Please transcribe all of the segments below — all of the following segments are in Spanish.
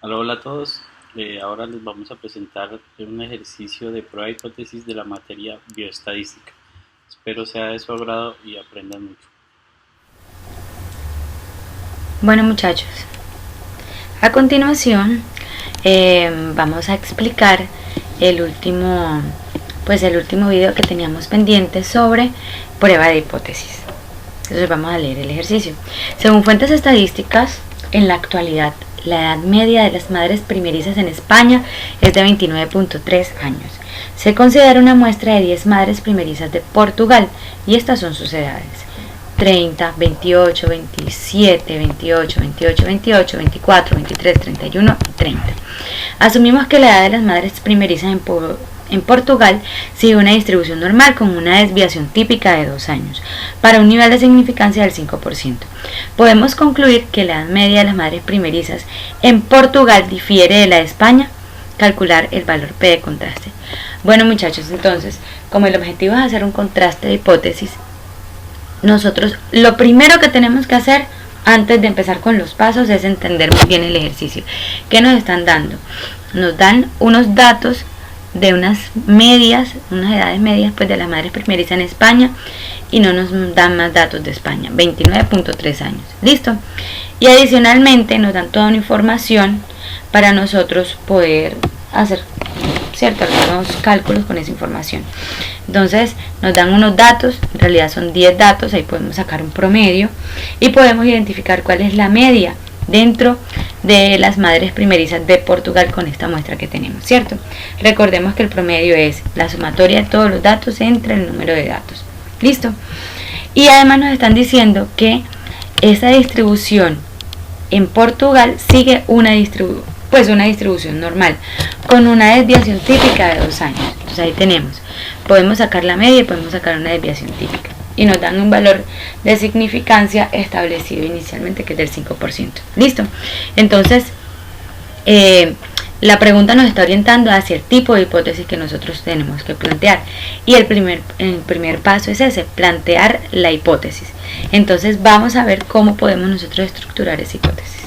Hola a todos. Ahora les vamos a presentar un ejercicio de prueba de hipótesis de la materia bioestadística. Espero sea de su agrado y aprendan mucho. Bueno muchachos, a continuación vamos a explicar el último video que teníamos pendiente sobre prueba de hipótesis. Entonces vamos a leer el ejercicio. Según fuentes estadísticas, en la actualidad la edad media de las madres primerizas en España es de 29.3 años. Se considera una muestra de 10 madres primerizas de Portugal y estas son sus edades: 30, 28, 27, 28, 28, 28, 24, 23, 31 y 30. Asumimos que la edad de las madres primerizas en Portugal sigue una distribución normal con una desviación típica de 2 años, para un nivel de significancia del 5%. Podemos concluir que la edad media de las madres primerizas en Portugal difiere de la de España. Calcular el valor P de contraste. Bueno muchachos, entonces, como el objetivo es hacer un contraste de hipótesis, nosotros lo primero que tenemos que hacer antes de empezar con los pasos es entender muy bien el ejercicio. ¿Qué nos están dando? Nos dan unos datos de unas medias, unas edades medias pues de las madres primerizas en España, y no nos dan más datos de España, 29.3 años. ¿Listo? Y adicionalmente nos dan toda una información para nosotros poder hacer algunos cálculos con esa información. Entonces nos dan unos datos, en realidad son 10 datos, ahí podemos sacar un promedio y podemos identificar cuál es la media dentro de las madres primerizas de Portugal con esta muestra que tenemos, ¿cierto? Recordemos que el promedio es la sumatoria de todos los datos entre el número de datos. ¿Listo? Y además nos están diciendo que esa distribución en Portugal sigue una distribución normal con una desviación típica de 2 años. Entonces ahí podemos sacar la media y podemos sacar una desviación típica y nos dan un valor de significancia establecido inicialmente, que es del 5%. ¿Listo? Entonces la pregunta nos está orientando hacia el tipo de hipótesis que nosotros tenemos que plantear, y el primer paso es ese: plantear la hipótesis. Entonces vamos a ver cómo podemos nosotros estructurar esa hipótesis.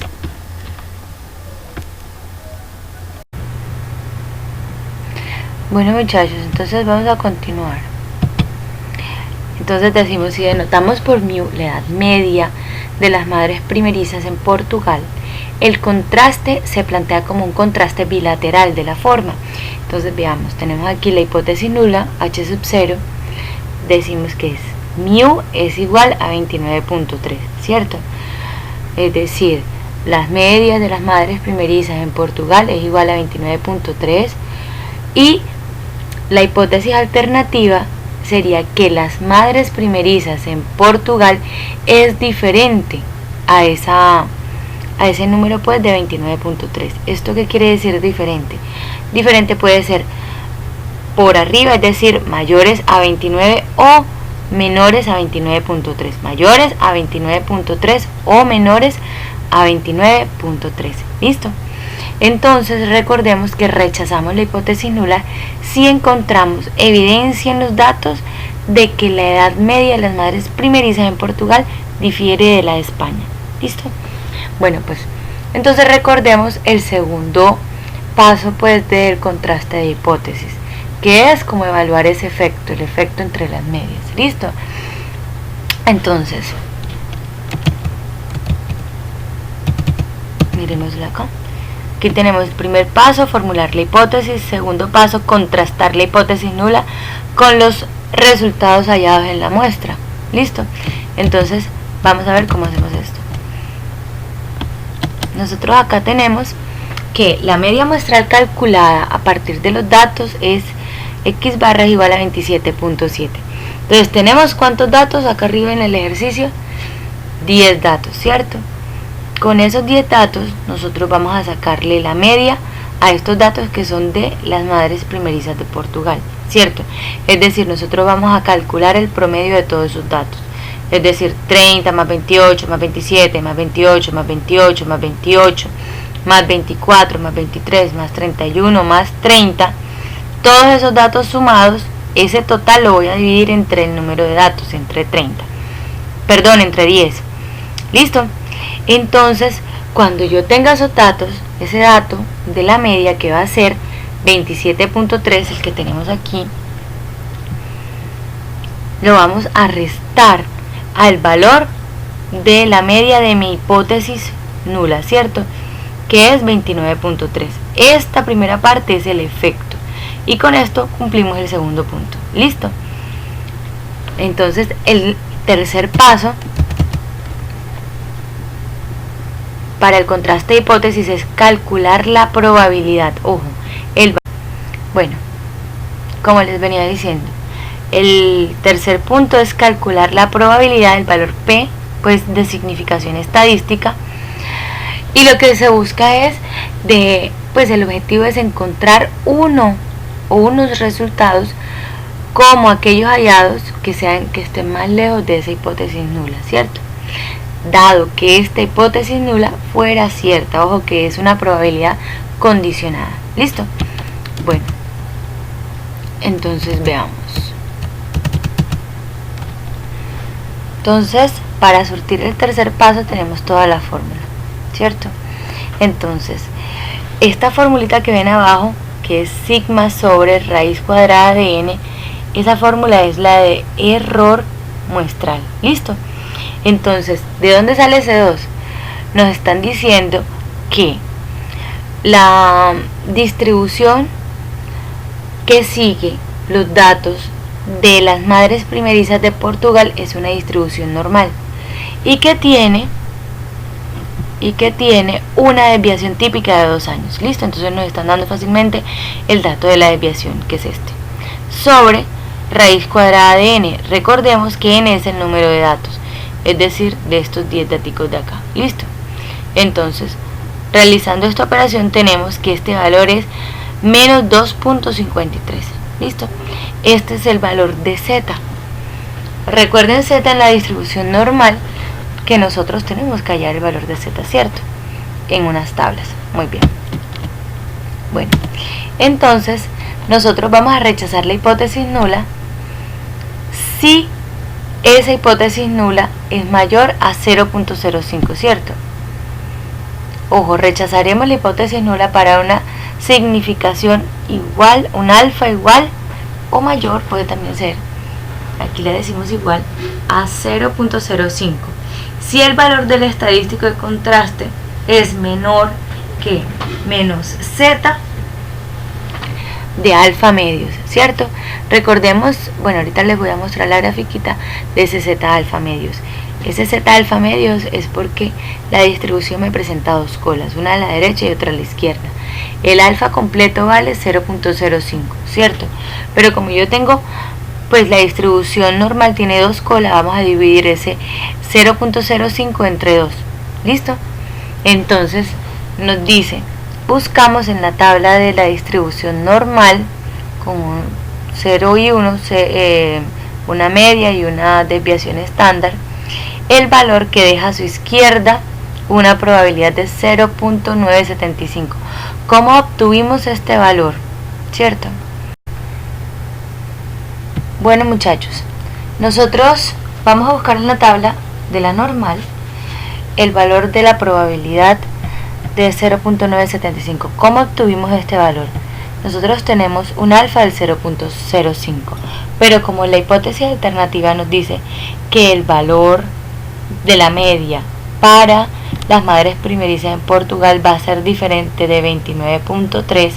Bueno muchachos, entonces vamos a continuar. Entonces decimos, si denotamos por mu la edad media de las madres primerizas en Portugal, el contraste se plantea como un contraste bilateral de la forma. Entonces veamos, tenemos aquí la hipótesis nula, h sub 0, decimos que es mu es igual a 29.3, ¿cierto? Es decir, las medias de las madres primerizas en Portugal es igual a 29.3, y la hipótesis alternativa sería que las madres primerizas en Portugal es diferente a ese número pues de 29.3. ¿Esto qué quiere decir diferente? Diferente puede ser por arriba, es decir, mayores a 29 o menores a 29.3. Mayores a 29.3 o menores a 29.3. ¿Listo? Entonces recordemos que rechazamos la hipótesis nula si encontramos evidencia en los datos de que la edad media de las madres primerizas en Portugal difiere de la de España. ¿Listo? Bueno, pues entonces recordemos el segundo paso pues del contraste de hipótesis, que es como evaluar ese efecto, el efecto entre las medias. ¿Listo? Entonces, miremosla acá. Aquí tenemos el primer paso, formular la hipótesis. Segundo paso, contrastar la hipótesis nula con los resultados hallados en la muestra. ¿Listo? Entonces, vamos a ver cómo hacemos esto. Nosotros acá tenemos que la media muestral calculada a partir de los datos es x barra es igual a 27.7. Entonces, tenemos ¿cuántos datos acá arriba en el ejercicio? 10 datos, ¿cierto? Con esos 10 datos nosotros vamos a sacarle la media a estos datos que son de las madres primerizas de Portugal, ¿cierto? Es decir, nosotros vamos a calcular el promedio de todos esos datos. Es decir, 30 más 28 más 27 más 28 más 28 más 28 más 24 más 23 más 31 más 30. Todos esos datos sumados, ese total lo voy a dividir entre el número de datos, entre 10. ¿Listo? Entonces, cuando yo tenga esos datos, ese dato de la media, que va a ser 27.3, el que tenemos aquí, lo vamos a restar al valor de la media de mi hipótesis nula, ¿cierto? Que es 29.3. Esta primera parte es el efecto. Y con esto cumplimos el segundo punto. ¿Listo? Entonces, el tercer paso para el contraste de hipótesis es calcular la probabilidad. Ojo, bueno, como les venía diciendo, el tercer punto es calcular la probabilidad del valor P, pues de significación estadística, y lo que se busca es pues el objetivo es encontrar uno o unos resultados como aquellos hallados que estén más lejos de esa hipótesis nula, ¿cierto? Dado que esta hipótesis nula fuera cierta, ojo que es una probabilidad condicionada. ¿Listo? Bueno, entonces veamos. Entonces, para surtir el tercer paso tenemos toda la fórmula, ¿cierto? Entonces, esta formulita que ven abajo, que es sigma sobre raíz cuadrada de n, esa fórmula es la de error muestral. ¿Listo? Entonces, ¿de dónde sale ese 2? Nos están diciendo que la distribución que sigue los datos de las madres primerizas de Portugal es una distribución normal y que tiene una desviación típica de 2 años. ¿Listo? Entonces nos están dando fácilmente el dato de la desviación, que es este, sobre raíz cuadrada de n. Recordemos que n es el número de datos, es decir, de estos 10 daticos de acá. ¿Listo? Entonces, realizando esta operación tenemos que este valor es menos 2.53. ¿Listo? Este es el valor de z. Recuerden z en la distribución normal, que nosotros tenemos que hallar el valor de z, ¿cierto? En unas tablas. Muy bien. Bueno, entonces nosotros vamos a rechazar la hipótesis nula si esa hipótesis nula es mayor a 0.05, ¿cierto? Ojo, rechazaremos la hipótesis nula para una significación igual, un alfa igual o mayor, puede también ser, aquí le decimos igual, a 0.05. Si el valor del estadístico de contraste es menor que menos z de alfa medios, ¿cierto? Recordemos, bueno, ahorita les voy a mostrar la grafiquita de ese z alfa medios. Ese z alfa medios es porque la distribución me presenta dos colas, una a la derecha y otra a la izquierda. El alfa completo vale 0.05, ¿cierto? Pero como yo tengo, pues la distribución normal tiene dos colas, vamos a dividir ese 0.05 entre 2. ¿Listo? Entonces nos dice, buscamos en la tabla de la distribución normal con 0 y 1, una media y una desviación estándar, el valor que deja a su izquierda una probabilidad de 0.975. ¿Cómo obtuvimos este valor? ¿Cierto? Bueno, muchachos, nosotros vamos a buscar en la tabla de la normal el valor de la probabilidad de 0.975. ¿Cómo obtuvimos este valor? Nosotros tenemos un alfa del 0.05, pero como la hipótesis alternativa nos dice que el valor de la media para las madres primerizas en Portugal va a ser diferente de 29.3,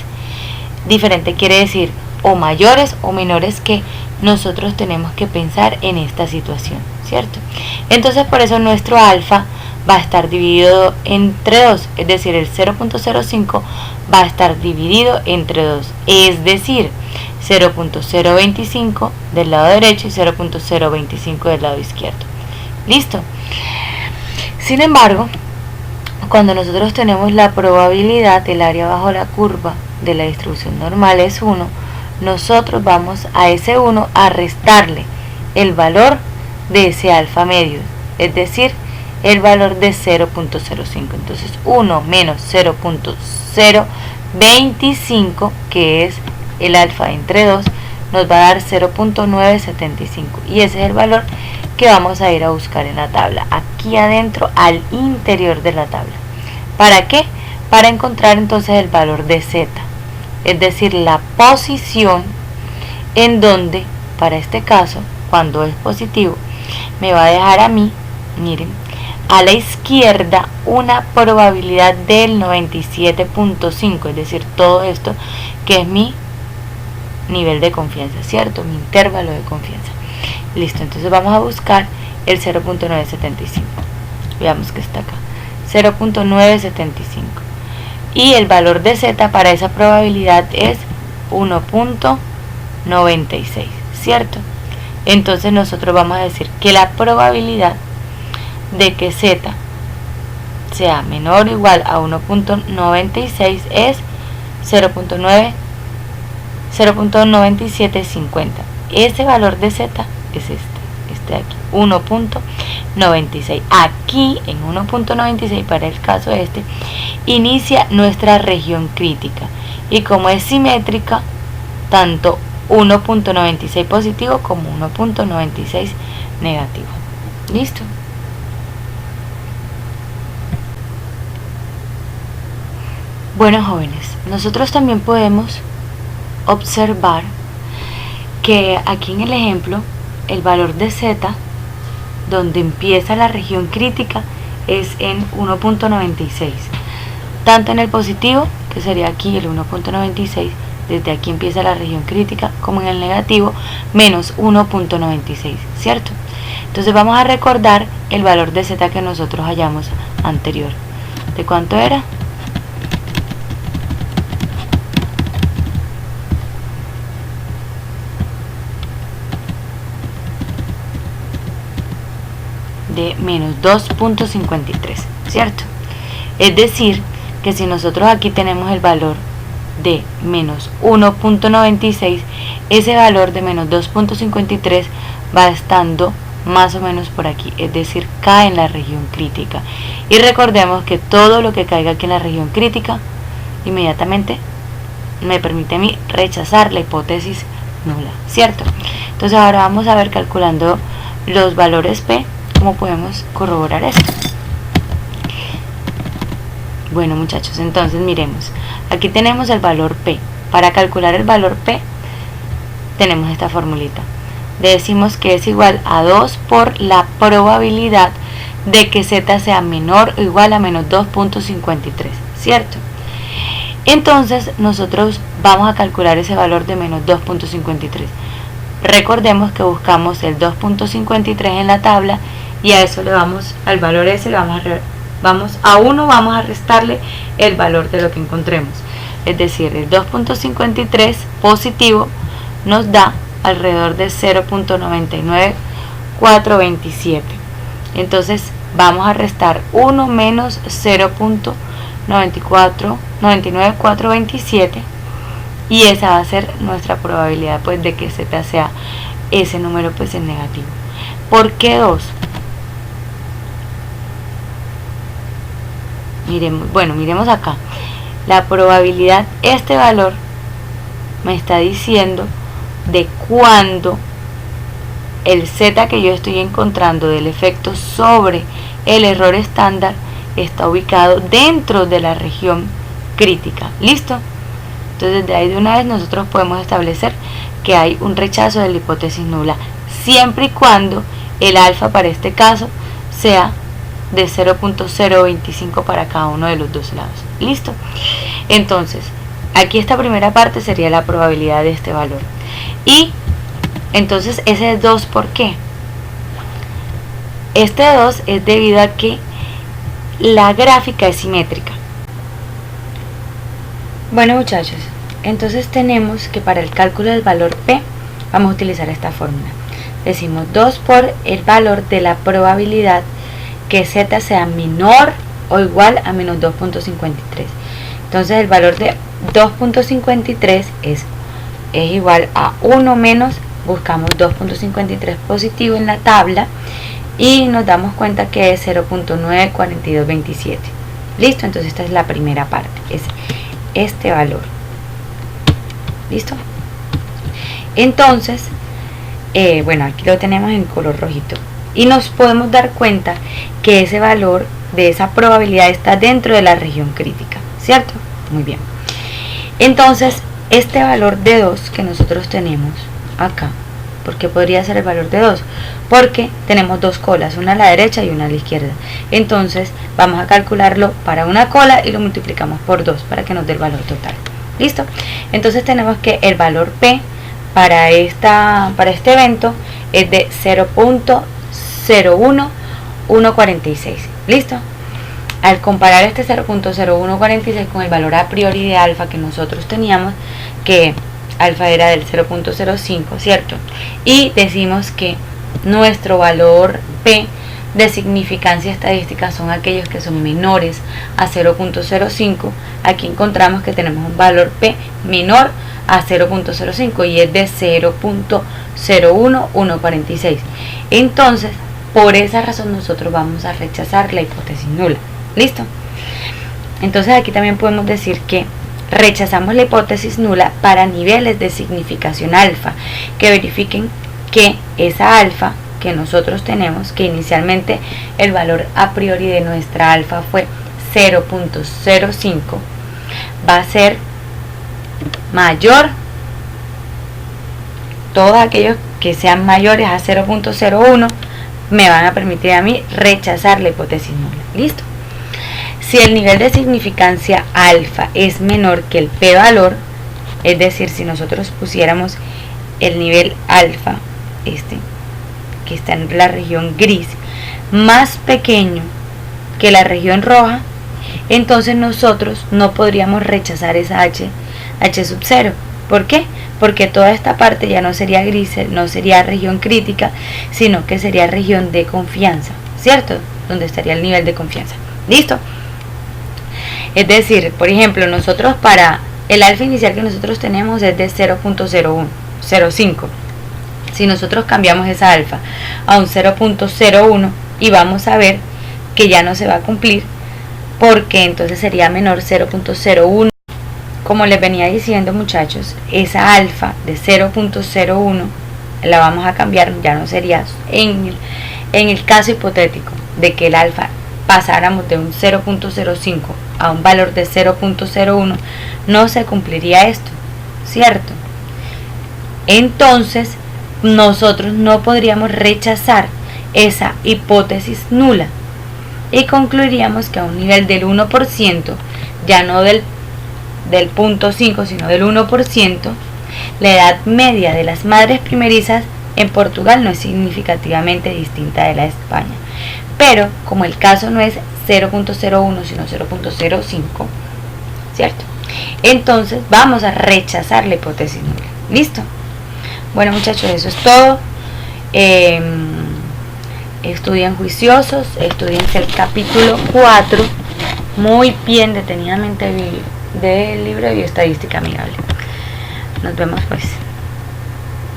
diferente quiere decir o mayores o menores que, nosotros tenemos que pensar en esta situación, ¿cierto? Entonces por eso nuestro alfa va a estar dividido entre 2, es decir, el 0.05 va a estar dividido entre 2, es decir, 0.025 del lado derecho y 0.025 del lado izquierdo. ¿Listo? Sin embargo, cuando nosotros tenemos la probabilidad del área bajo la curva de la distribución normal es 1, nosotros vamos a ese 1 a restarle el valor de ese alfa medio, es decir, el valor de 0.05. Entonces 1 menos 0.025, que es el alfa entre 2, nos va a dar 0.975, y ese es el valor que vamos a ir a buscar en la tabla, aquí adentro al interior de la tabla. ¿Para qué? para encontrar entonces el valor de z, es decir, la posición en donde, para este caso, cuando es positivo, me va a dejar a mí, miren, a la izquierda una probabilidad del 97.5, es decir, todo esto que es mi nivel de confianza, ¿cierto? Mi intervalo de confianza. Listo, entonces vamos a buscar el 0.975. Veamos que está acá, 0.975. Y el valor de z para esa probabilidad es 1.96, ¿cierto? Entonces nosotros vamos a decir que la probabilidad de que z sea menor o igual a 1.96 es 0.9750. Ese valor de z es este de aquí, 1.96. Aquí en 1.96, para el caso este, inicia nuestra región crítica, y como es simétrica, tanto 1.96 positivo como 1.96 negativo. ¿Listo? Bueno, jóvenes, nosotros también podemos observar que aquí en el ejemplo el valor de z, donde empieza la región crítica, es en 1.96, tanto en el positivo, que sería aquí el 1.96, desde aquí empieza la región crítica, como en el negativo, menos 1.96, ¿cierto? Entonces vamos a recordar el valor de z que nosotros hallamos anterior. ¿De cuánto era? De menos 2.53, ¿cierto? Es decir, que si nosotros aquí tenemos el valor de menos 1.96, ese valor de menos 2.53 va estando más o menos por aquí, es decir, cae en la región crítica. Y recordemos que todo lo que caiga aquí en la región crítica, inmediatamente me permite a mí rechazar la hipótesis nula, ¿cierto? Entonces ahora vamos a ver, calculando los valores P, cómo podemos corroborar esto. Bueno, muchachos, entonces miremos, aquí tenemos el valor P. Para calcular el valor P tenemos esta formulita. Decimos que es igual a 2 por la probabilidad de que z sea menor o igual a menos 2.53, ¿cierto? Entonces nosotros vamos a calcular ese valor de menos 2.53. Recordemos que buscamos el 2.53 en la tabla, y a eso le vamos, al valor ese le vamos a restarle el valor de lo que encontremos. Es decir, el 2.53 positivo nos da alrededor de 0.99427. Entonces vamos a restar 1 menos 0.99427, y esa va a ser nuestra probabilidad, pues, de que z sea ese número, pues, en negativo. ¿Por qué 2? Miremos acá. La probabilidad, este valor me está diciendo de cuando el z que yo estoy encontrando del efecto sobre el error estándar está ubicado dentro de la región crítica. ¿Listo? Entonces de ahí de una vez nosotros podemos establecer que hay un rechazo de la hipótesis nula, siempre y cuando el alfa para este caso sea de 0.025 para cada uno de los dos lados. ¿Listo? Entonces, aquí esta primera parte sería la probabilidad de este valor. Y entonces ese 2, ¿por qué? Este 2 es debido a que la gráfica es simétrica. Bueno, muchachos, entonces tenemos que para el cálculo del valor P vamos a utilizar esta fórmula. Decimos 2 por el valor de la probabilidad que z sea menor o igual a menos 2.53. Entonces el valor de 2.53 es igual a 1 menos, buscamos 2.53 positivo en la tabla y nos damos cuenta que es 0.94227. Listo, entonces esta es la primera parte, es este valor. ¿Listo? Entonces, bueno, aquí lo tenemos en color rojito. Y nos podemos dar cuenta que ese valor de esa probabilidad está dentro de la región crítica, ¿cierto? Muy bien. Entonces, este valor de 2 que nosotros tenemos acá, ¿por qué podría ser el valor de 2? Porque tenemos dos colas, una a la derecha y una a la izquierda. Entonces, vamos a calcularlo para una cola y lo multiplicamos por 2 para que nos dé el valor total. ¿Listo? Entonces tenemos que el valor P para este evento es de 0.01146. ¿Listo? Al comparar este 0.0146 con el valor a priori de alfa que nosotros teníamos, que alfa era del 0.05, ¿cierto? Y decimos que nuestro valor P de significancia estadística son aquellos que son menores a 0.05. Aquí encontramos que tenemos un valor P menor a 0.05 y es de 0.01146. Entonces, por esa razón nosotros vamos a rechazar la hipótesis nula. ¿Listo? Entonces aquí también podemos decir que rechazamos la hipótesis nula para niveles de significación alfa que verifiquen que esa alfa que nosotros tenemos, que inicialmente el valor a priori de nuestra alfa fue 0.05, va a ser mayor, todos aquellos que sean mayores a 0.01 me van a permitir a mí rechazar la hipótesis nula. ¿Listo? Si el nivel de significancia alfa es menor que el p valor, es decir, si nosotros pusiéramos el nivel alfa, que está en la región gris, más pequeño que la región roja, entonces nosotros no podríamos rechazar esa h sub 0. ¿Por qué? Porque toda esta parte ya no sería gris, no sería región crítica, sino que sería región de confianza, ¿cierto? Donde estaría el nivel de confianza. ¿Listo? Es decir, por ejemplo, nosotros para el alfa inicial que nosotros tenemos es de 0.05. Si nosotros cambiamos esa alfa a un 0.01 y vamos a ver que ya no se va a cumplir, porque entonces sería menor 0.01. Como les venía diciendo, muchachos, esa alfa de 0.01 la vamos a cambiar, ya no sería en el caso hipotético de que el alfa pasáramos de un 0.05 a un valor de 0.01, no se cumpliría esto, ¿cierto? Entonces nosotros no podríamos rechazar esa hipótesis nula y concluiríamos que a un nivel del 1%, ya no del 0.5, sino del 1%, la edad media de las madres primerizas en Portugal no es significativamente distinta de la de España. Pero como el caso no es 0.01 sino 0.05, ¿cierto? Entonces vamos a rechazar la hipótesis nula. ¿Listo? Bueno, muchachos, eso es todo. Estudien juiciosos, estudien el capítulo 4 muy bien detenidamente del libro de bioestadística amigable. Nos vemos pues.